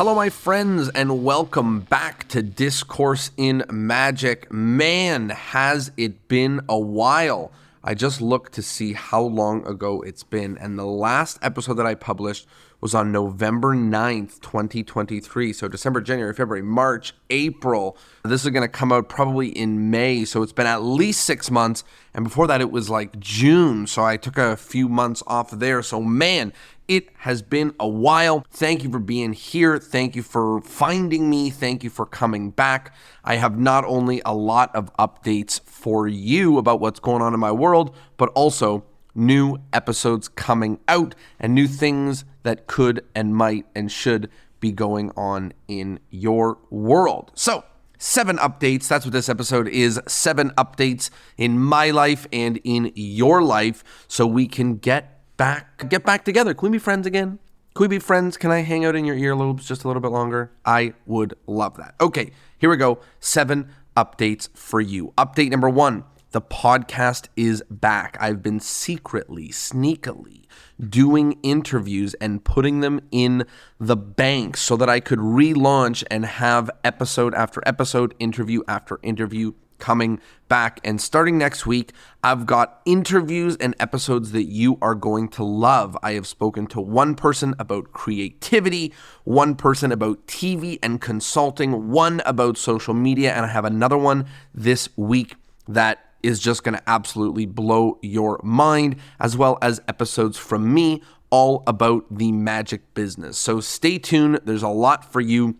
Hello, my friends, and welcome back to Discourse in Magic. Man, has it been a while. I just looked to see how long ago it's been, and the last episode that I published was on November 9th, 2023. So December, January, February, March, April. This is going to come out probably in May, so it's been at least 6 months, and before that it was like June, so I took a few months off there. So man, it has been a while. Thank you for being here. Thank you for finding me. Thank you for coming back. I have not only a lot of updates for you about what's going on in my world, but also new episodes coming out and new things that could and might and should be going on in your world. So 7 updates. That's what this episode is. 7 updates in my life and in your life so we can get back together. Can we be friends again? Can we be friends? Can I hang out in your earlobes just a little bit longer? I would love that. Okay, here we go. 7 updates for you. Update number 1, the podcast is back. I've been secretly, sneakily doing interviews and putting them in the bank so that I could relaunch and have episode after episode, interview after interview coming back. And starting next week, I've got interviews and episodes that you are going to love. I have spoken to one person about creativity, one person about TV and consulting, one about social media, and I have another one this week that is just going to absolutely blow your mind, as well as episodes from me all about the magic business. So stay tuned. There's a lot for you.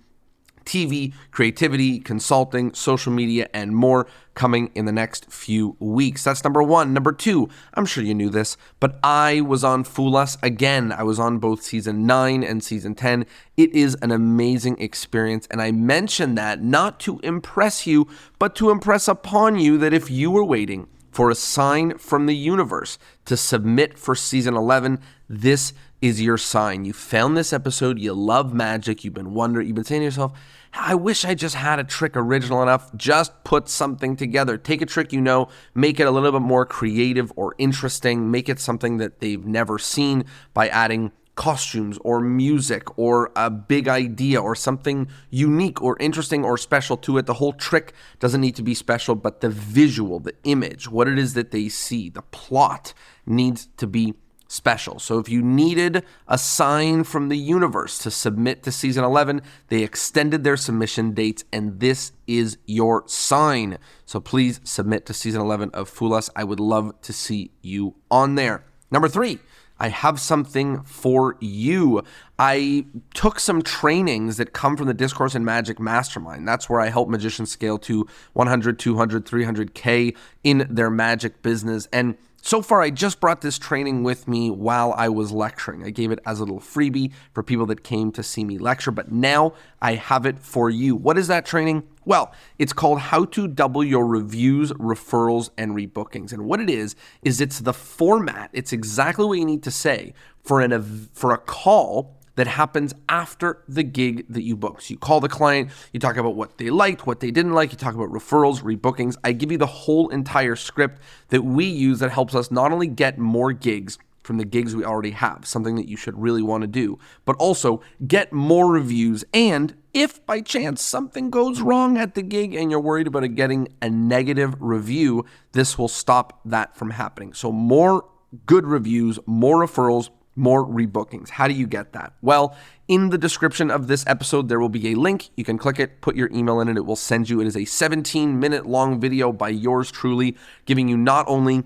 TV, creativity, consulting, social media, and more coming in the next few weeks. That's number 1. Number 2, I'm sure you knew this, but I was on Fool Us again. I was on both season 9 and season 10. It is an amazing experience, and I mention that not to impress you, but to impress upon you that if you were waiting for a sign from the universe to submit for season 11, this is your sign. You found this episode, you love magic, you've been wondering, you've been saying to yourself, I wish I just had a trick original enough. Just put something together. Take a trick you know, make it a little bit more creative or interesting, make it something that they've never seen by adding costumes or music or a big idea or something unique or interesting or special to it. The whole trick doesn't need to be special, but the visual, the image, what it is that they see, the plot needs to be special. So if you needed a sign from the universe to submit to season 11, they extended their submission dates, and this is your sign. So please submit to season 11 of Fool Us. I would love to see you on there. Number 3, I have something for you. I took some trainings that come from the Discourse and Magic Mastermind. That's where I help magicians scale to 100, 200, 300K in their magic business. And so far, I just brought this training with me while I was lecturing. I gave it as a little freebie for people that came to see me lecture, but now I have it for you. What is that training? Well, it's called How to Double Your Reviews, Referrals, and Rebookings. And what it is it's the format. It's exactly what you need to say for a call that happens after the gig that you book. So you call the client, you talk about what they liked, what they didn't like, you talk about referrals, rebookings. I give you the whole entire script that we use that helps us not only get more gigs from the gigs we already have, something that you should really want to do, but also get more reviews. And if by chance something goes wrong at the gig and you're worried about it getting a negative review, this will stop that from happening. So more good reviews, more referrals, more rebookings. How do you get that? Well, in the description of this episode, there will be a link. You can click it, put your email in it. It will send you. It is a 17-minute long video by yours truly, giving you not only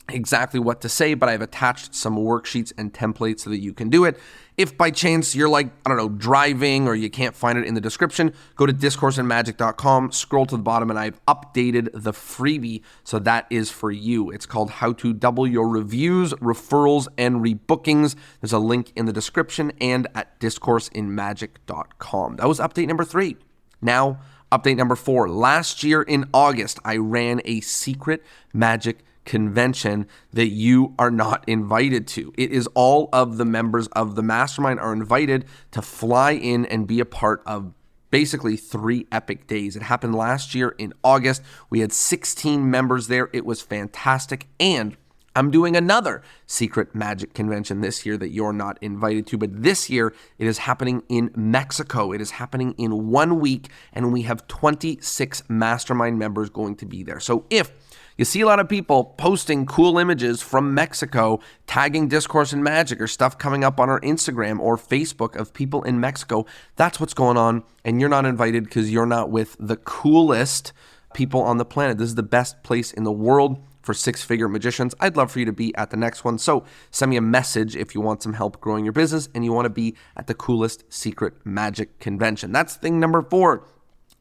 exactly what to say, but I've attached some worksheets and templates so that you can do it. If by chance you're like, I don't know, driving or you can't find it in the description, go to discourseandmagic.com, scroll to the bottom, and I've updated the freebie, so that is for you. It's called How to Double Your Reviews, Referrals, and Rebookings. There's a link in the description and at discourseandmagic.com. That was update number 3. Now, update number 4. Last year in August, I ran a secret magic convention that you are not invited to. It is all of the members of the mastermind are invited to fly in and be a part of basically 3 epic days. It happened last year in August. We had 16 members there. It was fantastic. And I'm doing another secret magic convention this year that you're not invited to, but this year it is happening in Mexico. It is happening in 1 week, and we have 26 mastermind members going to be there. So if you see a lot of people posting cool images from Mexico, tagging Discourse and Magic or stuff coming up on our Instagram or Facebook of people in Mexico, that's what's going on, and you're not invited because you're not with the coolest people on the planet. This is the best place in the world for six-figure magicians. I'd love for you to be at the next one. So send me a message if you want some help growing your business and you want to be at the coolest secret magic convention. That's thing number 4.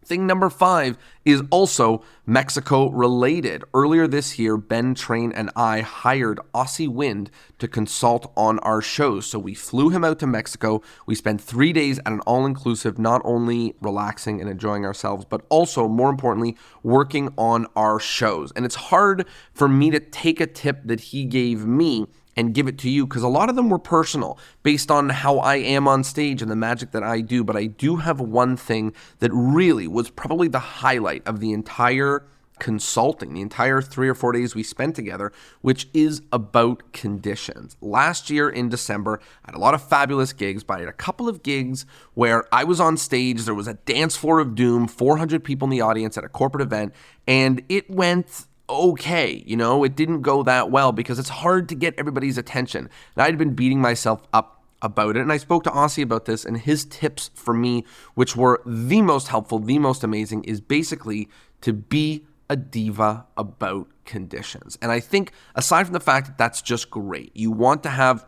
Thing number 5 is also Mexico related. Earlier this year, Ben Train and I hired Aussie Wind to consult on our shows. So we flew him out to Mexico. We spent 3 days at an all-inclusive, not only relaxing and enjoying ourselves, but also, more importantly, working on our shows. And it's hard for me to take a tip that he gave me and give it to you, because a lot of them were personal based on how I am on stage and the magic that I do. But I do have one thing that really was probably the highlight of the entire consulting, the entire 3 or 4 days we spent together, which is about conditions. Last year in December, I had a lot of fabulous gigs, but I had a couple of gigs where I was on stage. There was a dance floor of doom, 400 people in the audience at a corporate event, and it went okay. It didn't go that well because it's hard to get everybody's attention. And I'd been beating myself up about it. And I spoke to Aussie about this, and his tips for me, which were the most helpful, the most amazing, is basically to be a diva about conditions. And I think aside from the fact that that's just great, you want to have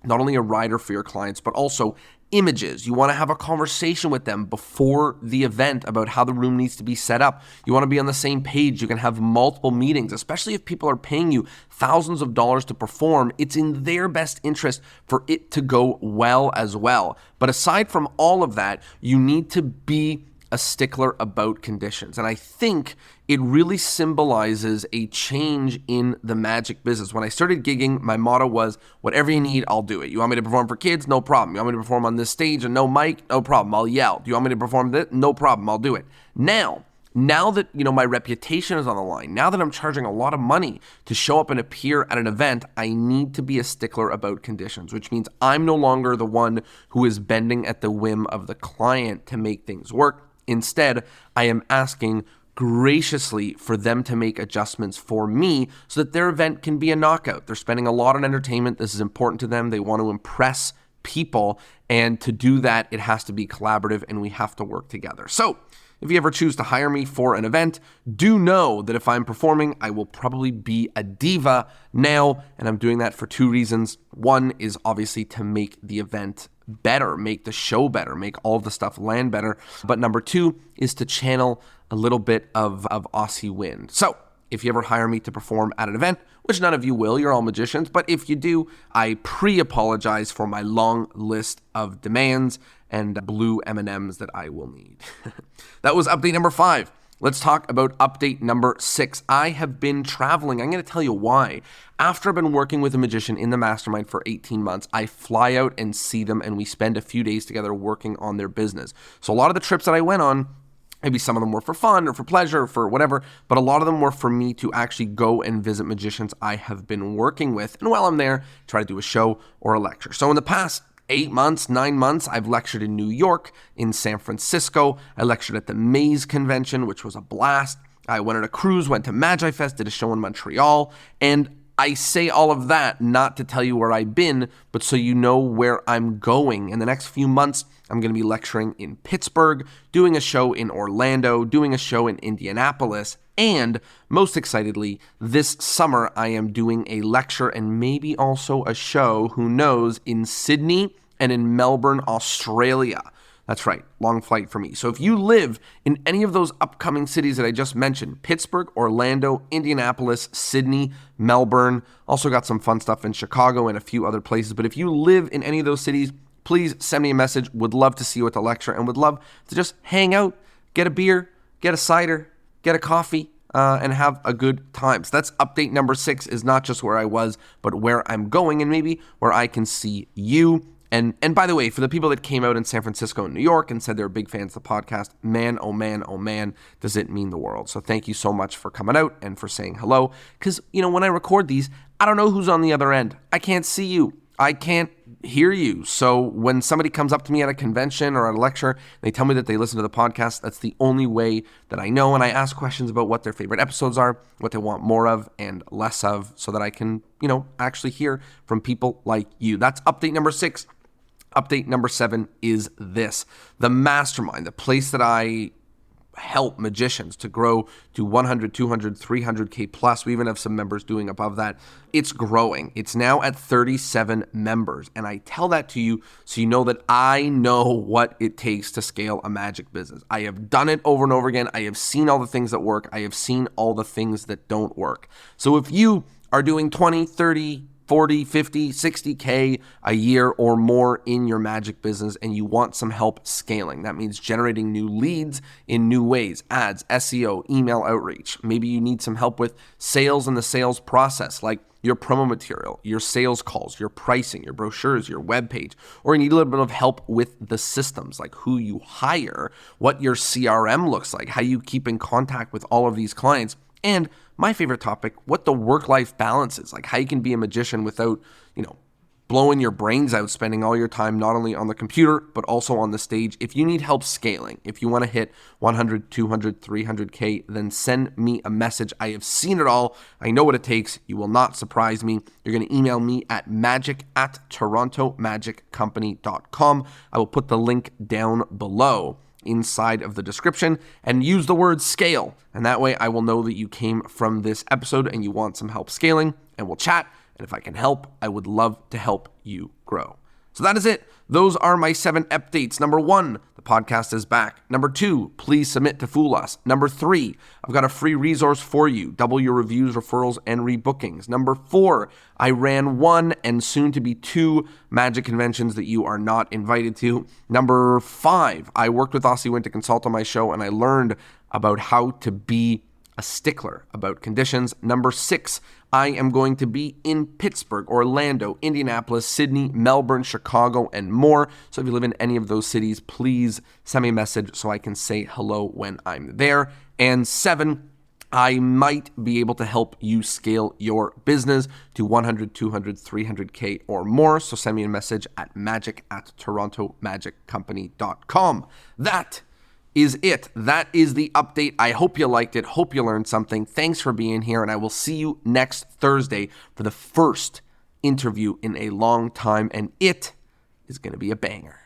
not only a rider for your clients, but also images. You want to have a conversation with them before the event about how the room needs to be set up. You want to be on the same page. You can have multiple meetings, especially if people are paying you thousands of dollars to perform. It's in their best interest for it to go well as well. But aside from all of that, you need to be a stickler about conditions. And I think it really symbolizes a change in the magic business. When I started gigging, my motto was, whatever you need, I'll do it. You want me to perform for kids? No problem. You want me to perform on this stage and no mic? No problem. I'll yell. Do you want me to perform this? No problem. I'll do it. Now that, my reputation is on the line, now that I'm charging a lot of money to show up and appear at an event, I need to be a stickler about conditions, which means I'm no longer the one who is bending at the whim of the client to make things work. Instead, I am asking graciously for them to make adjustments for me so that their event can be a knockout. They're spending a lot on entertainment. This is important to them. They want to impress people. And to do that, it has to be collaborative and we have to work together. So if you ever choose to hire me for an event, do know that if I'm performing, I will probably be a diva now. And I'm doing that for 2 reasons. One is obviously to make the event better, make the show better, make all of the stuff land better. But number 2 is to channel a little bit of Aussie Wind. So if you ever hire me to perform at an event, which none of you will, you're all magicians, but if you do, I pre-apologize for my long list of demands and blue M&Ms that I will need. That was update number 5. Let's talk about update number 6. I have been traveling. I'm going to tell you why. After I've been working with a magician in the mastermind for 18 months, I fly out and see them, and we spend a few days together working on their business. So a lot of the trips that I went on, maybe some of them were for fun or for pleasure or for whatever, but a lot of them were for me to actually go and visit magicians I have been working with. And while I'm there, try to do a show or a lecture. So in the past 8 months, 9 months, I've lectured in New York, in San Francisco. I lectured at the Maze Convention, which was a blast. I went on a cruise, went to Magi Fest, did a show in Montreal, and I say all of that not to tell you where I've been, but so you know where I'm going. In the next few months, I'm going to be lecturing in Pittsburgh, doing a show in Orlando, doing a show in Indianapolis, and most excitedly, this summer I am doing a lecture and maybe also a show, who knows, in Sydney and in Melbourne, Australia. That's right, long flight for me. So if you live in any of those upcoming cities that I just mentioned, Pittsburgh, Orlando, Indianapolis, Sydney, Melbourne, also got some fun stuff in Chicago and a few other places. But if you live in any of those cities, please send me a message. Would love to see you at the lecture and would love to just hang out, get a beer, get a cider, get a coffee, and have a good time. So that's update number 6, is not just where I was, but where I'm going and maybe where I can see you. And by the way, for the people that came out in San Francisco and New York and said they're big fans of the podcast, man, oh man, does it mean the world. So thank you so much for coming out and for saying hello. Because, when I record these, I don't know who's on the other end. I can't see you. I can't hear you. So when somebody comes up to me at a convention or at a lecture, and they tell me that they listen to the podcast, that's the only way that I know. And I ask questions about what their favorite episodes are, what they want more of and less of, so that I can, actually hear from people like you. That's update number 6. Update number 7 is this: the mastermind, the place that I help magicians to grow to 100, 200, 300K plus. We even have some members doing above that. It's growing. It's now at 37 members. And I tell that to you so you know that I know what it takes to scale a magic business. I have done it over and over again. I have seen all the things that work. I have seen all the things that don't work. So if you are doing 20, 30, 40, 50, 60K a year or more in your magic business and you want some help scaling, that means generating new leads in new ways, ads, SEO, email outreach. Maybe you need some help with sales and the sales process, like your promo material, your sales calls, your pricing, your brochures, your webpage, or you need a little bit of help with the systems, like who you hire, what your CRM looks like, how you keep in contact with all of these clients, and my favorite topic, what the work-life balance is, like how you can be a magician without, blowing your brains out, spending all your time not only on the computer, but also on the stage. If you need help scaling, if you want to hit 100, 200, 300K, then send me a message. I have seen it all. I know what it takes. You will not surprise me. You're going to email me at magic@torontomagic.com. I will put the link down below inside of the description and use the word scale. And that way I will know that you came from this episode and you want some help scaling, and we'll chat. And if I can help, I would love to help you grow. So that is it. Those are my 7 updates. Number 1, the podcast is back. Number 2, please submit to Fool Us. Number 3, I've got a free resource for you. Double your reviews, referrals, and rebookings. Number 4, I ran 1 and soon to be 2 magic conventions that you are not invited to. Number 5, I worked with Aussie Wynn to consult on my show, and I learned about how to be a stickler about conditions. Number 6, I am going to be in Pittsburgh, Orlando, Indianapolis, Sydney, Melbourne, Chicago, and more. So if you live in any of those cities, please send me a message so I can say hello when I'm there. And 7, I might be able to help you scale your business to 100, 200, 300K or more. So send me a message at magic@torontomagic.com. That is it. That is the update. I hope you liked it. Hope you learned something. Thanks for being here, and I will see you next Thursday for the first interview in a long time, and it is going to be a banger.